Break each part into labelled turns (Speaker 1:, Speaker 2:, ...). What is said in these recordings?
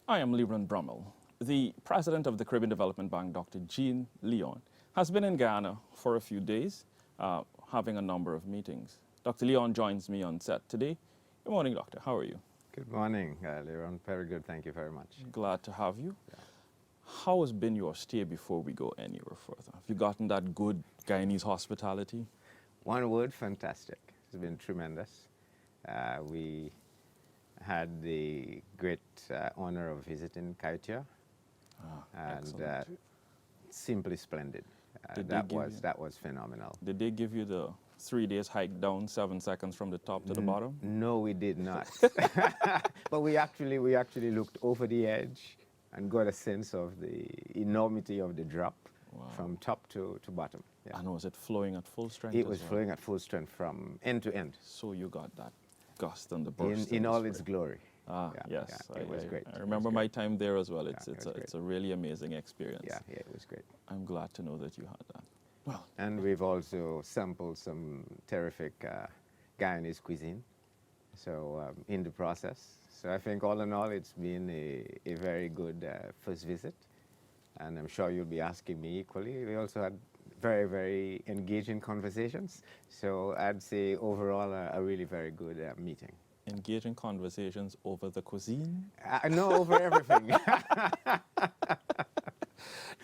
Speaker 1: I am Leron Brummel. The president of the Caribbean Development Bank, Dr. Jean Leon, has been in Guyana for a few days, having a number of meetings. Dr. Leon joins me on set today. Good morning, doctor. How are you?
Speaker 2: Good morning, Leron. Very good. Thank you very much.
Speaker 1: Glad to have you.
Speaker 2: Yeah.
Speaker 1: How has been your stay before we go anywhere further? Have you gotten that good Guyanese hospitality?
Speaker 2: One word, fantastic. It's been tremendous. We had the great honor of visiting Kaitia, and simply splendid. That was phenomenal.
Speaker 1: Did they give you the 3 days hike down 7 seconds from the top to the bottom?
Speaker 2: No, we did not. But we actually looked over the edge and got a sense of the enormity of the drop from top to bottom. Yeah.
Speaker 1: And was it flowing at full strength?
Speaker 2: It was flowing at full strength from end to end.
Speaker 1: So you got that gust and the burst.
Speaker 2: In all its glory.
Speaker 1: Yes.
Speaker 2: It was great.
Speaker 1: I remember my time there as well. It's a really amazing experience.
Speaker 2: Yeah, it was great.
Speaker 1: I'm glad to know that you had that. Well,
Speaker 2: and we've also sampled some terrific Guyanese cuisine, so in the process. So I think all in all, it's been a very good first visit, and I'm sure you'll be asking me equally. We also had very, very engaging conversations. So I'd say overall a really very good meeting.
Speaker 1: Engaging conversations over the cuisine?
Speaker 2: No, over everything.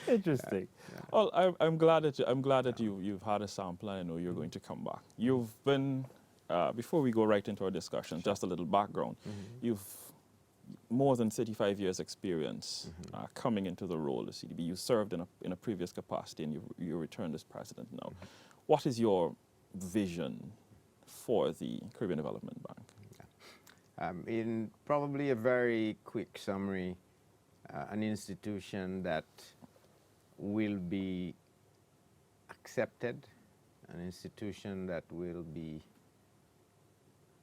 Speaker 1: Interesting. Well, I'm glad that you've had a sample, and I know you're going to come back. You've been before we go right into our discussion, just a little background. You've more than 35 years experience coming into the role of CDB. You served in a previous capacity, and you returned as president now. What is your vision for the Caribbean Development Bank?
Speaker 2: In probably a very quick summary, an institution that will be accepted, an institution that will be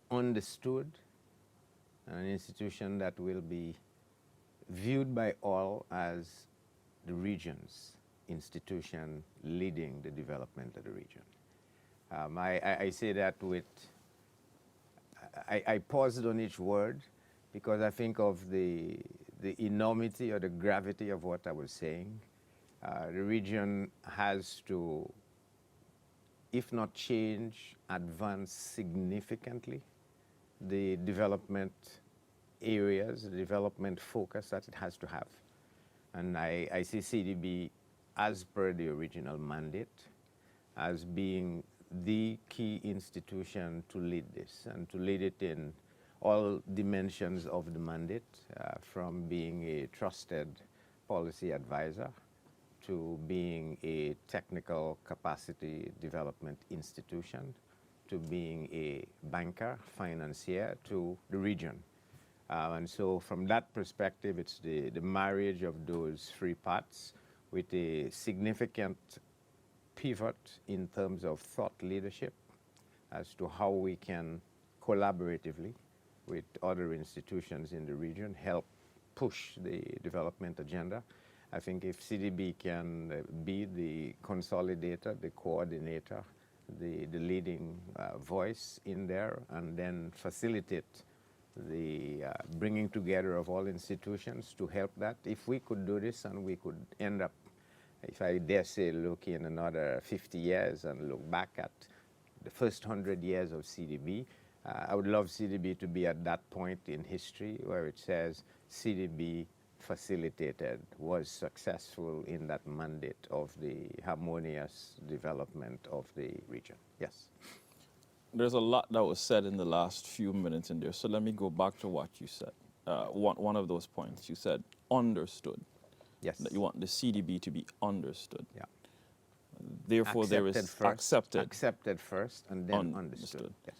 Speaker 2: understood, an institution that will be viewed by all as the region's institution leading the development of the region. I say that with, I paused on each word because I think of the enormity or the gravity of what I was saying. The region has to, if not change, advance significantly the development areas, the development focus that it has to have. And I see CDB, as per the original mandate, as being the key institution to lead this, and to lead it in all dimensions of the mandate, from being a trusted policy advisor to being a technical capacity development institution, to being a banker, financier to the region. And so from that perspective, it's the marriage of those three parts with a significant pivot in terms of thought leadership as to how we can collaboratively with other institutions in the region help push the development agenda. I think if CDB can be the consolidator, the coordinator, the leading voice in there, and then facilitate the bringing together of all institutions to help that. If we could do this, and we could end up, if I dare say, look in another 50 years and look back at the first 100 years of CDB, I would love CDB to be at that point in history where it says CDB facilitated, was successful in that mandate of the harmonious development of the region. Yes.
Speaker 1: There's a lot that was said in the last few minutes in there, so let me go back to what you said. One of those points, you said understood.
Speaker 2: Yes.
Speaker 1: That you want the CDB to be understood.
Speaker 2: Yeah.
Speaker 1: Therefore,
Speaker 2: accepted first, and then understood. Yes.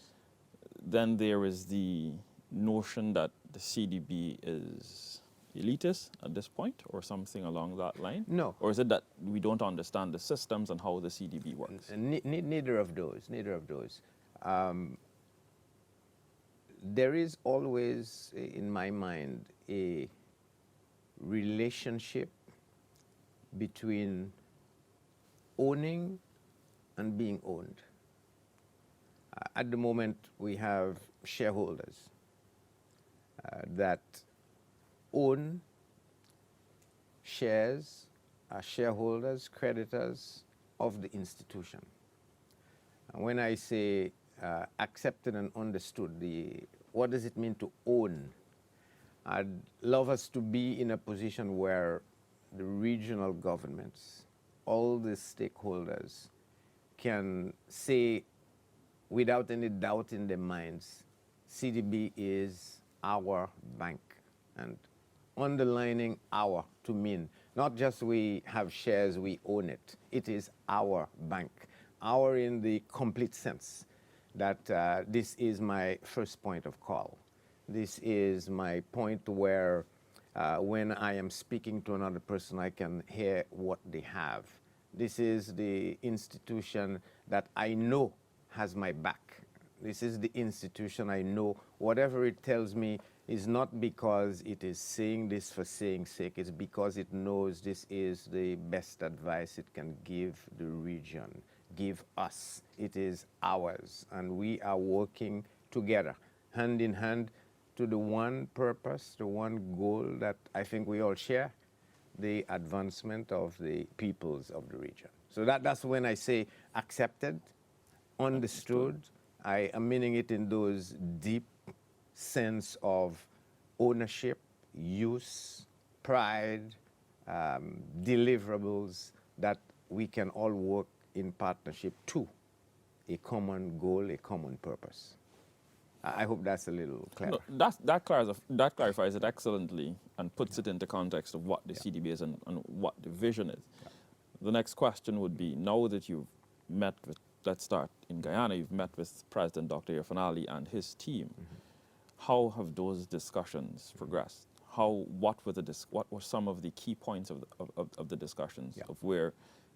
Speaker 1: Then there is the notion that the CDB is elitist at this point, or something along that line?
Speaker 2: No.
Speaker 1: Or is it that we don't understand the systems and how the CDB works?
Speaker 2: Neither of those. Neither of those. There is always, in my mind, a relationship between owning and being owned. At the moment, we have shareholders that own shares, are shareholders, creditors of the institution. And when I say accepted and understood, what does it mean to own? I'd love us to be in a position where the regional governments, all the stakeholders, can say without any doubt in their minds, CDB is our bank. And underlining our to mean not just we have shares, we own it. It is our bank. Our in the complete sense that this is my first point of call. This is my point where when I am speaking to another person, I can hear what they have. This is the institution that I know has my back. This is the institution I know whatever it tells me is not because it is saying this for saying sake, it's because it knows this is the best advice it can give the region, give us. It is ours, and we are working together, hand in hand, to the one purpose, the one goal that I think we all share, the advancement of the peoples of the region. So that's when I say accepted, understood. I am meaning it in those deep sense of ownership, use, pride, deliverables that we can all work in partnership to a common goal, a common purpose. I hope that's a little clear.
Speaker 1: No, that clarifies it excellently and puts it into context of what the CDB is and what the vision is. Yeah. The next question would be, now that you've met with, let's start in Guyana, you've met with President Dr. Irfan and his team. How have those discussions progressed? What were some of the key points of the discussions of where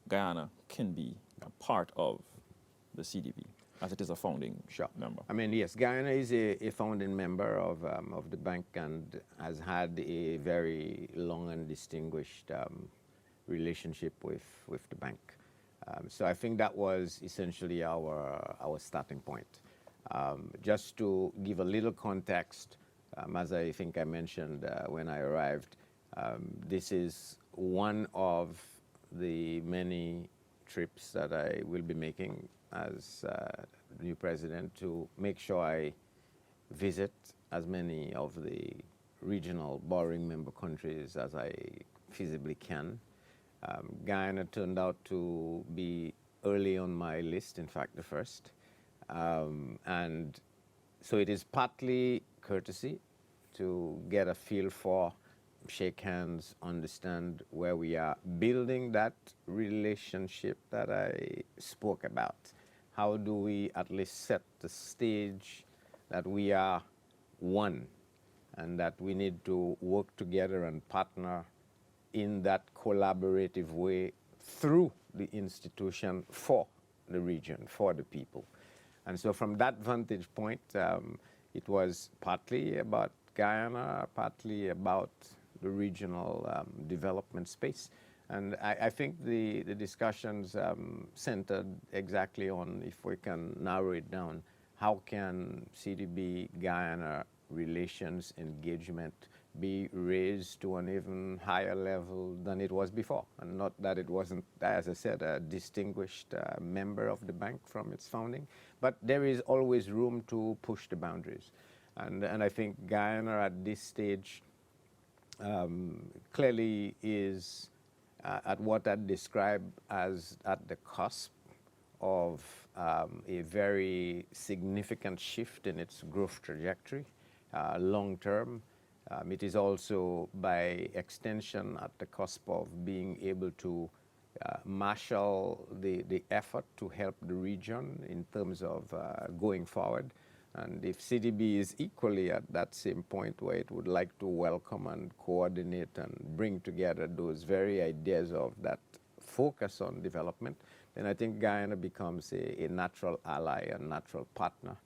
Speaker 1: Guyana can be a part of the CDB, as it is a founding member?
Speaker 2: I mean, yes, Guyana is a founding member of the bank and has had a very long and distinguished relationship with the bank. So I think that was essentially our starting point. Just to give a little context, as I think I mentioned when I arrived, this is one of the many trips that I will be making as new president to make sure I visit as many of the regional borrowing member countries as I feasibly can. Guyana turned out to be early on my list, in fact, the first. And so it is partly courtesy to get a feel for, shake hands, understand where we are, building that relationship that I spoke about. How do we at least set the stage that we are one and that we need to work together and partner in that collaborative way through the institution for the region, for the people. And so from that vantage point, it was partly about Guyana, partly about the regional development space. And I think the discussions centered exactly on, if we can narrow it down, how can CDB Guyana relations engagement be raised to an even higher level than it was before. And not that it wasn't, as I said, a distinguished member of the bank from its founding, but there is always room to push the boundaries. And I think Guyana at this stage clearly is at what I'd describe as at the cusp of a very significant shift in its growth trajectory, long term. It is also, by extension, at the cusp of being able to marshal the effort to help the region in terms of going forward. And if CDB is equally at that same point where it would like to welcome and coordinate and bring together those very ideas of that focus on development, then I think Guyana becomes a natural ally, a natural partner,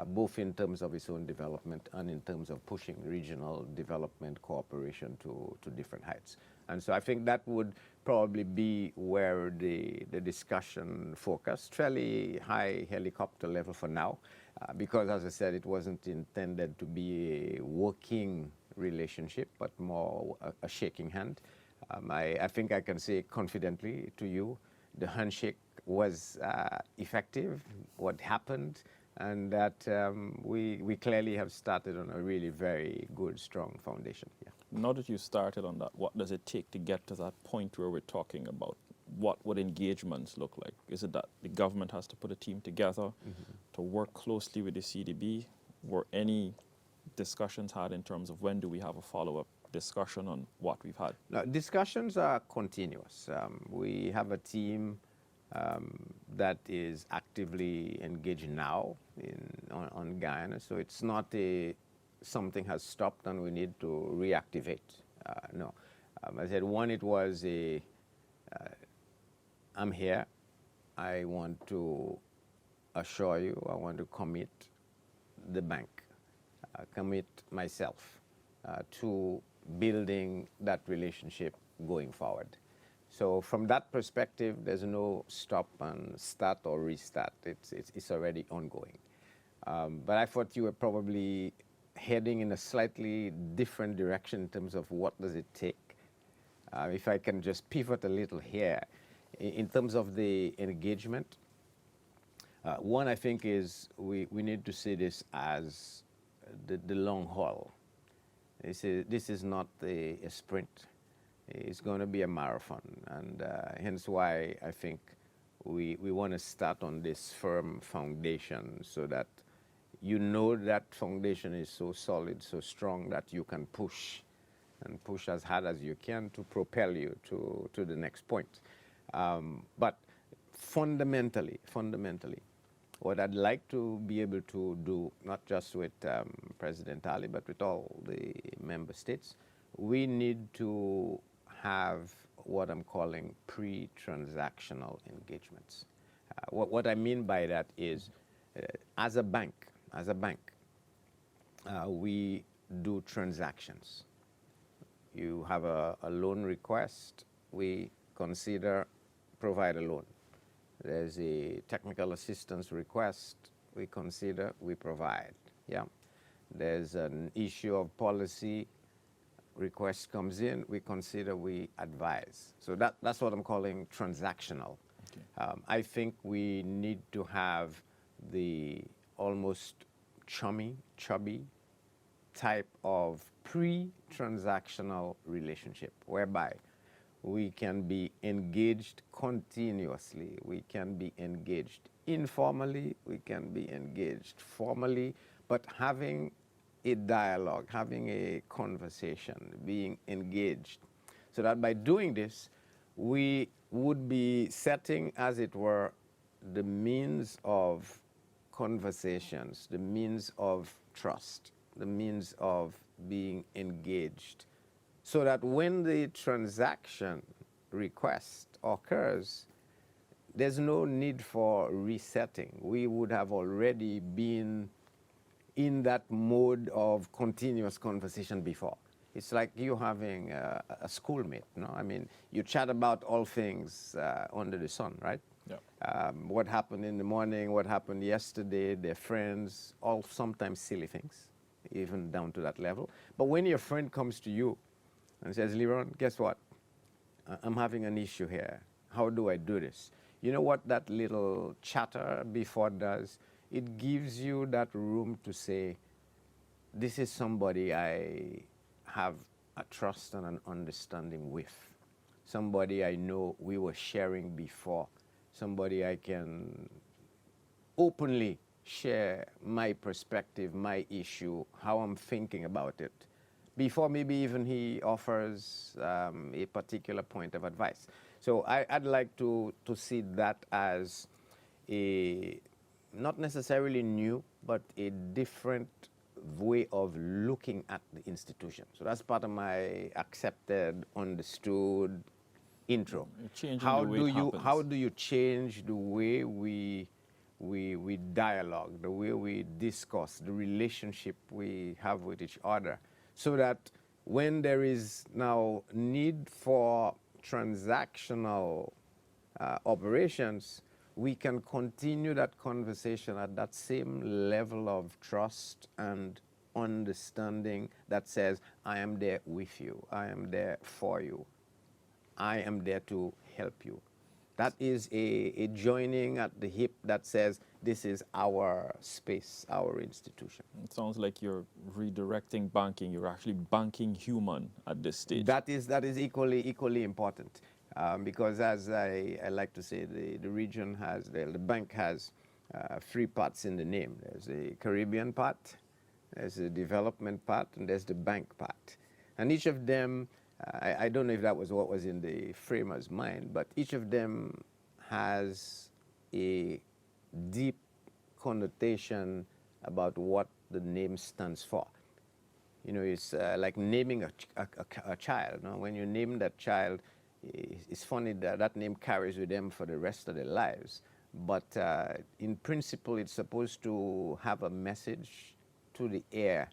Speaker 2: both in terms of its own development and in terms of pushing regional development cooperation to different heights. And so I think that would probably be where the discussion focused, fairly high helicopter level for now, because as I said, it wasn't intended to be a working relationship, but more a shaking hand. I think I can say confidently to you, the handshake was effective, what happened, and that we clearly have started on a really very good, strong foundation. Yeah.
Speaker 1: Now that you started on that, what does it take to get to that point where we're talking about what would engagements look like? Is it that the government has to put a team together to work closely with the CDB? Were any discussions had in terms of when do we have a follow-up discussion on what we've had?
Speaker 2: Now, discussions are continuous. We have a team that is actively engaged now on Guyana, so it's not something has stopped and we need to reactivate. No. I said, one, it was I'm here. I want to assure you, I want to commit the bank, commit myself to building that relationship going forward. So from that perspective, there's no stop and start or restart. It's already ongoing. But I thought you were probably heading in a slightly different direction in terms of what does it take. If I can just pivot a little here, in terms of the engagement, one I think is we need to see this as the long haul. This is not a sprint. It's going to be a marathon, and hence why I think we want to start on this firm foundation so that you know that foundation is so solid, so strong that you can push and push as hard as you can to propel you to the next point. But fundamentally, what I'd like to be able to do, not just with President Ali, but with all the member states, we need to have what I'm calling pre-transactional engagements. What I mean by that is, as a bank, we do transactions. You have a loan request, we provide a loan. There's a technical assistance request, we provide. Yeah. There's an issue of policy, request comes in, we advise. So that's what I'm calling transactional. Okay. I think we need to have the almost chubby type of pre-transactional relationship, whereby we can be engaged continuously, we can be engaged informally, we can be engaged formally, but having a dialogue, having a conversation, being engaged, so that by doing this, we would be setting, as it were, the means of conversations, the means of trust, the means of being engaged, so that when the transaction request occurs, there's no need for resetting. We would have already been in that mode of continuous conversation before. It's like you having a schoolmate, no? I mean, you chat about all things under the sun, right? Yeah. What happened in the morning, what happened yesterday, their friends, all sometimes silly things, even down to that level. But when your friend comes to you and says, Leron, guess what? I'm having an issue here. How do I do this? You know what that little chatter before does? It gives you that room to say, this is somebody I have a trust and an understanding with. Somebody I know we were sharing before. Somebody I can openly share my perspective, my issue, how I'm thinking about it, before maybe even he offers a particular point of advice. So I'd like to see that as a, not necessarily new, but a different way of looking at the institution. So that's part of my accepted, understood intro. How do you change the way we dialogue, the way we discuss, the relationship we have with each other, so that when there is now need for transactional operations, we can continue that conversation at that same level of trust and understanding that says, I am there with you, I am there for you, I am there to help you. That is a joining at the hip that says, this is our space, our institution.
Speaker 1: It sounds like you're redirecting banking. You're actually banking human at this stage.
Speaker 2: That is equally important. Because as I like to say, the region has, the bank has three parts in the name. There's the Caribbean part, there's the development part, and there's the bank part. And each of them, I don't know if that was what was in the framer's mind, but each of them has a deep connotation about what the name stands for. You know, it's like naming a child. No? When you name that child, it's funny that that name carries with them for the rest of their lives. But in principle, it's supposed to have a message to the air.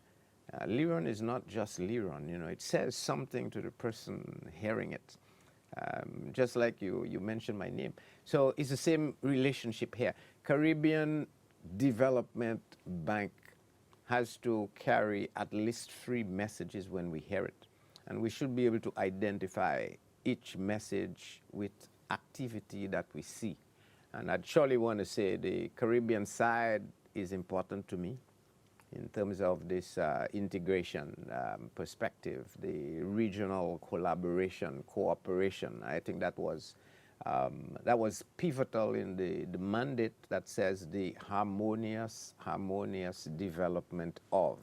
Speaker 2: Liron is not just Liron, you know, it says something to the person hearing it. Just like you mentioned my name. So it's the same relationship here. Caribbean Development Bank has to carry at least three messages when we hear it. And we should be able to identify each message with activity that we see. And I'd surely want to say the Caribbean side is important to me in terms of this integration perspective, the regional collaboration, cooperation. I think that was pivotal in the mandate that says the harmonious development of.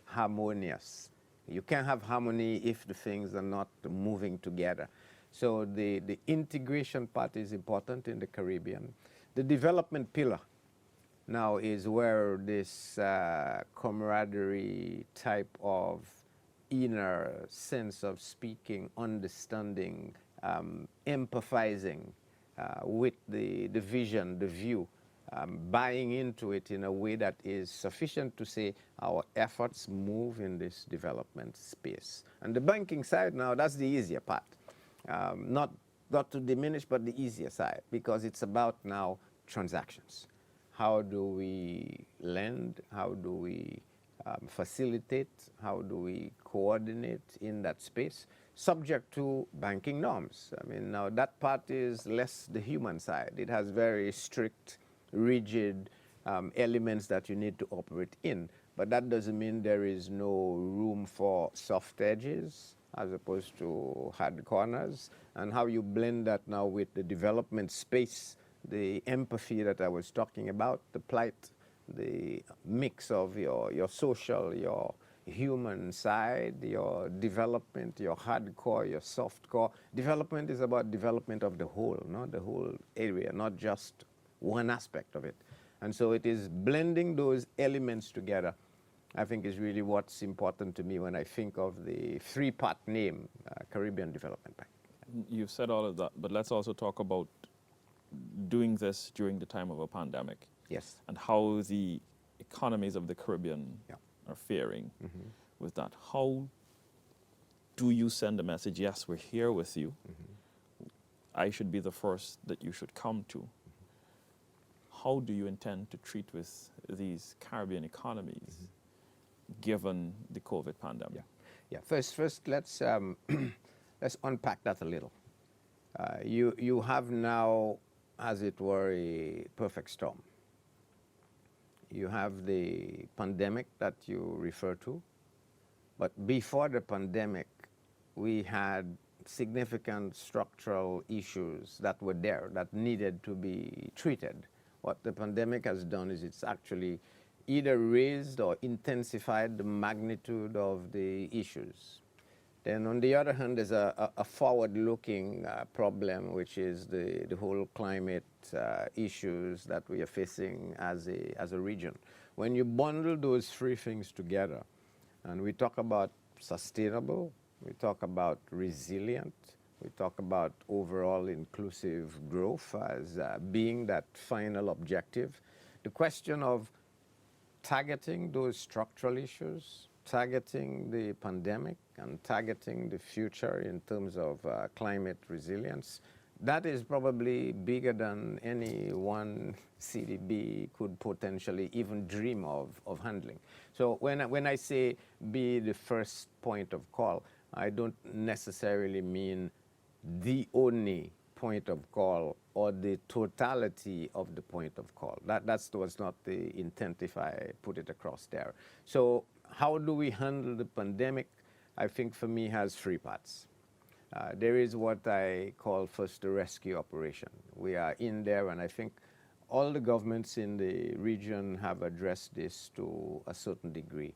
Speaker 2: Harmonious. You can't have harmony if the things are not moving together. So the integration part is important in the Caribbean. The development pillar now is where this camaraderie type of inner sense of speaking, understanding, empathizing with the vision, the view, buying into it in a way that is sufficient to say our efforts move in this development space. And the banking side now, that's the easier part. Not to diminish, but the easier side, because it's about now transactions. How do we lend? How do we facilitate? How do we coordinate in that space? Subject to banking norms. I mean, now that part is less the human side. It has very strict, rigid elements that you need to operate in. But that doesn't mean there is no room for soft edges as opposed to hard corners. And how you blend that now with the development space, the empathy that I was talking about, the plight, the mix of your social, your human side, your development, your hardcore, your softcore. Development is about development of the whole, not the whole area, not just one aspect of it. And so it is blending those elements together, I think, is really what's important to me when I think of the three-part name, Caribbean Development Bank.
Speaker 1: You've said all of that, but let's also talk about doing this during the time of a pandemic.
Speaker 2: Yes.
Speaker 1: And how the economies of the Caribbean are faring with that. How do you send a message, yes, we're here with you. I should be the first that you should come to. How do you intend to treat with these Caribbean economies given the COVID pandemic?
Speaker 2: Yeah. First, let's let's unpack that a little. You have now, as it were, a perfect storm. You have the pandemic that you refer to, but before the pandemic, we had significant structural issues that were there that needed to be treated. What the pandemic has done is it's actually either raised or intensified the magnitude of the issues. Then on the other hand, there's a forward-looking problem, which is the whole climate issues that we are facing as a region. When you bundle those three things together, and we talk about sustainable, we talk about resilient, we talk about overall inclusive growth as being that final objective, the question of targeting those structural issues, targeting the pandemic, and targeting the future in terms of climate resilience, that is probably bigger than any one CDB could potentially even dream of handling. So when I say be the first point of call, I don't necessarily mean the only point of call or the totality of the point of call. That was not the intent if I put it across there. So how do we handle the pandemic? I think for me has three parts. There is what I call first the rescue operation. We are in there, and I think all the governments in the region have addressed this to a certain degree.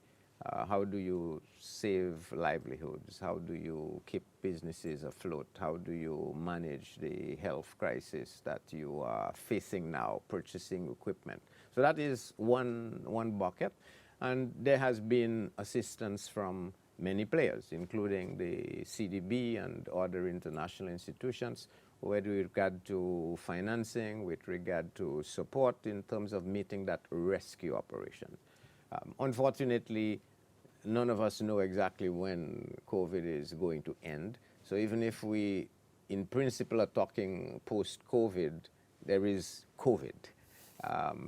Speaker 2: How do you save livelihoods? How do you keep businesses afloat? How do you manage the health crisis that you are facing now, purchasing equipment? So that is one bucket, and there has been assistance from many players, including the CDB and other international institutions, with regard to financing, with regard to support in terms of meeting that rescue operation. Unfortunately, none of us know exactly when COVID is going to end. So even if we, in principle, are talking post-COVID, there is COVID.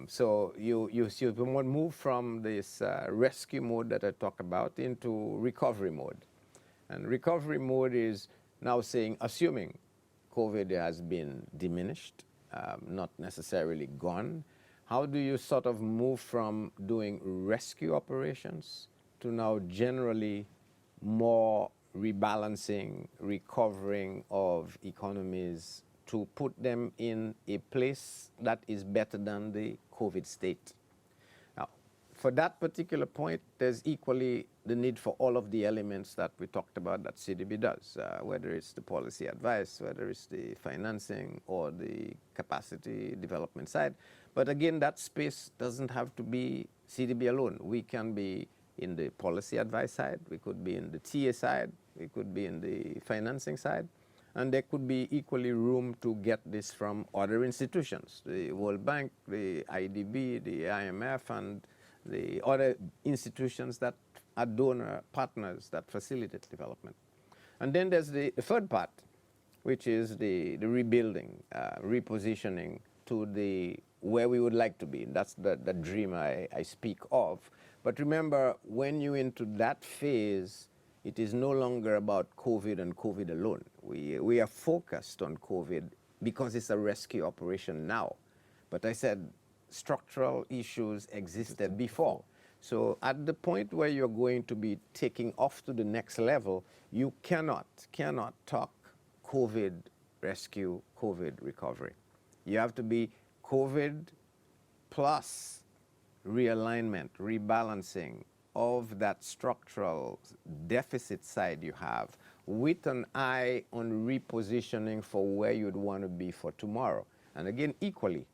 Speaker 2: So you move from this rescue mode that I talk about into recovery mode. And recovery mode is now saying, assuming COVID has been diminished, not necessarily gone, how do you sort of move from doing rescue operations to now generally more rebalancing, recovering of economies to put them in a place that is better than the COVID state? Now, for that particular point, there's equally the need for all of the elements that we talked about that CDB does, whether it's the policy advice, whether it's the financing or the capacity development side. But again, that space doesn't have to be CDB alone. We can be in the policy advice side, we could be in the TA side, we could be in the financing side, and there could be equally room to get this from other institutions, the World Bank, the IDB, the IMF, and the other institutions that are donor partners that facilitate development. And then there's the third part, which is the rebuilding, repositioning to the where we would like to be. That's the dream I speak of. But remember, when you're into that phase, it is no longer about COVID and COVID alone. We are focused on COVID because it's a rescue operation now. But I said structural issues existed before. So at the point where you're going to be taking off to the next level, you cannot talk COVID rescue, COVID recovery. You have to be COVID plus realignment, rebalancing of that structural deficit side you have, with an eye on repositioning for where you'd want to be for tomorrow. And again, equally,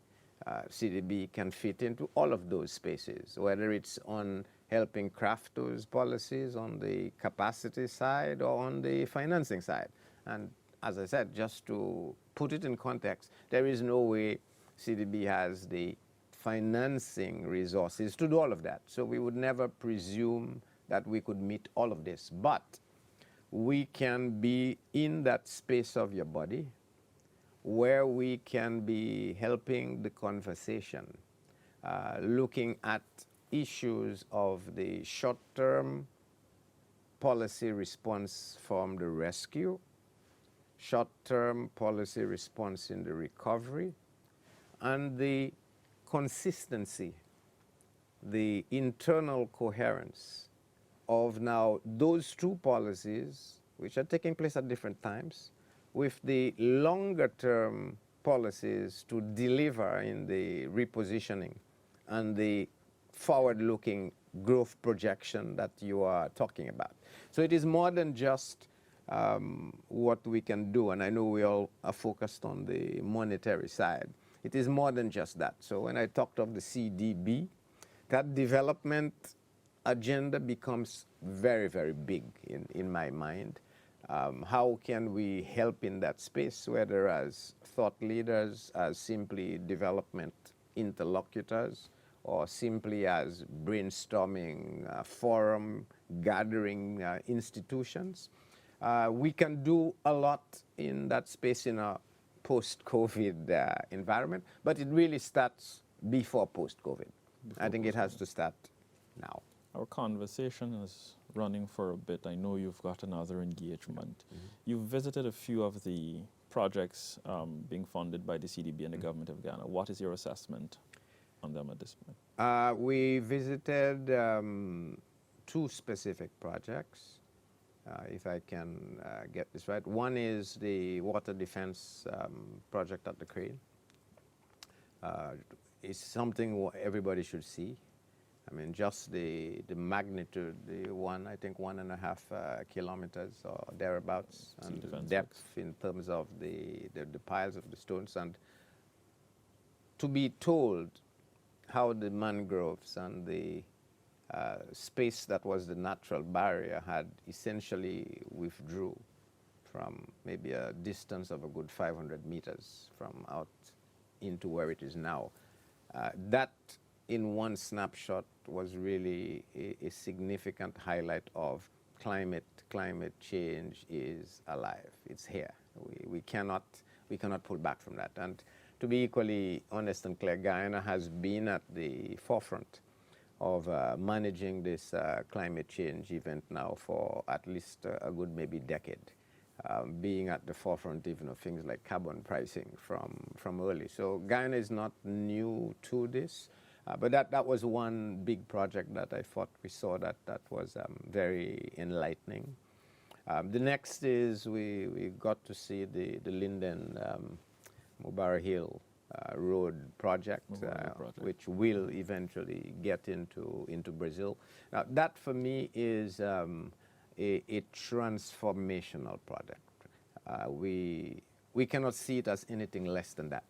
Speaker 2: CDB can fit into all of those spaces, whether it's on helping craft those policies on the capacity side or on the financing side. And as I said, just to put it in context, there is no way CDB has the financing resources to do all of that. So we would never presume that we could meet all of this. But we can be in that space of your body where we can be helping the conversation, looking at issues of the short-term policy response from the rescue, short-term policy response in the recovery, and the consistency, the internal coherence of now those two policies, which are taking place at different times, with the longer-term policies to deliver in the repositioning and the forward-looking growth projection that you are talking about. So it is more than just what we can do, and I know we all are focused on the monetary side. It is more than just that. So when I talked of the CDB, that development agenda becomes very, very big in my mind. How can we help in that space, whether as thought leaders, as simply development interlocutors, or simply as brainstorming forum, gathering institutions? We can do a lot in that space in a post-COVID environment, but it really starts before post-COVID. I think it has to start now.
Speaker 1: Our conversation is running for a bit. I know you've got another engagement. You've visited a few of the projects being funded by the CDB and the government of Ghana. What is your assessment on them at this point?
Speaker 2: We visited 2 specific projects, if I can get this right. One is the water defense project at the Crane. It's something everybody should see. I mean, just the magnitude, I think 1.5 kilometers or thereabouts, and the depth in terms of the piles of the stones. And to be told how the mangroves and the space that was the natural barrier had essentially withdrew from maybe a distance of a good 500 meters from out into where it is now. That in one snapshot was really a significant highlight of climate change is alive. It's here. We cannot pull back from that. And to be equally honest and clear, Guyana has been at the forefront of managing this climate change event now for at least a good maybe decade, being at the forefront even of things like carbon pricing from early. So Guyana is not new to this, but that was one big project that I thought we saw that was very enlightening. The next is we got to see the Linden Mubarak Hill road project, which will eventually get into Brazil. Now, that for me is a transformational project. We cannot see it as anything less than that.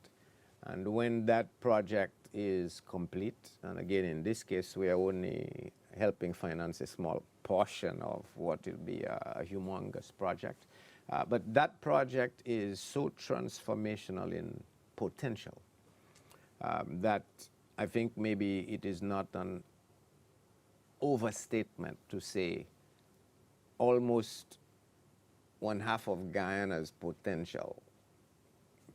Speaker 2: And when that project is complete, and again, in this case, we are only helping finance a small portion of what will be a humongous project. But that project is so transformational in potential that I think maybe it is not an overstatement to say almost 1/2 of Guyana's potential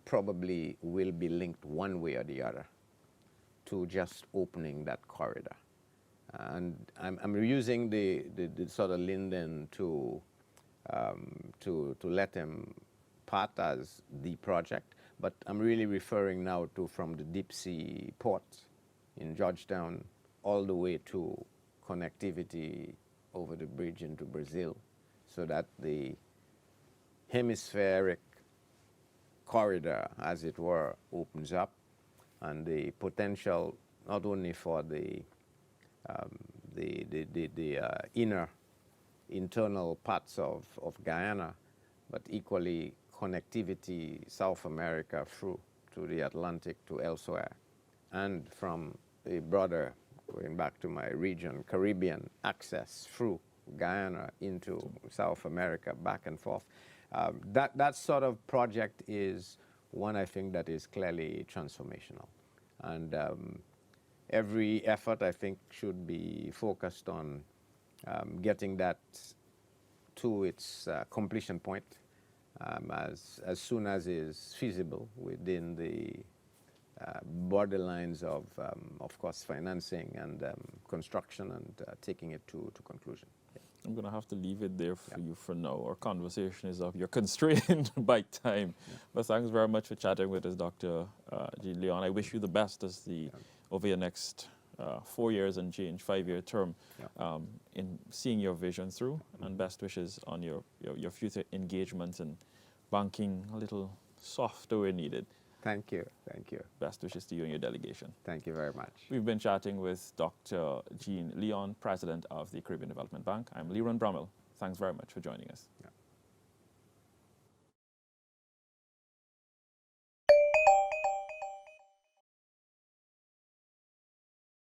Speaker 2: probably will be linked one way or the other to just opening that corridor. And I'm using the sort of Linden to let them part as the project, but I'm really referring now to from the deep sea port in Georgetown all the way to connectivity over the bridge into Brazil, so that the hemispheric corridor, as it were, opens up, and the potential not only for the inner internal parts of Guyana, but equally connectivity South America through to the Atlantic to elsewhere, and from a broader, going back to my region, Caribbean access through Guyana into South America, back and forth. That sort of project is one I think that is clearly transformational. And every effort I think should be focused on getting that to its completion point as soon as is feasible within the borderlines of course, financing and construction and taking it to conclusion. Yeah.
Speaker 1: I'm going to have to leave it there for you for now. Our conversation is up. You're constrained by time. Yeah. But thanks very much for chatting with us, Dr. Jean Leon. I wish you the best as over your next 4 years and change, 5-year term, in seeing your vision through, and best wishes on your future engagements and banking a little softer where needed.
Speaker 2: Thank you. Thank you.
Speaker 1: Best wishes to you and your delegation.
Speaker 2: Thank you very much.
Speaker 1: We've been chatting with Dr. Jean Leon, President of the Caribbean Development Bank. I'm Leron Brummel. Thanks very much for joining us. Yeah.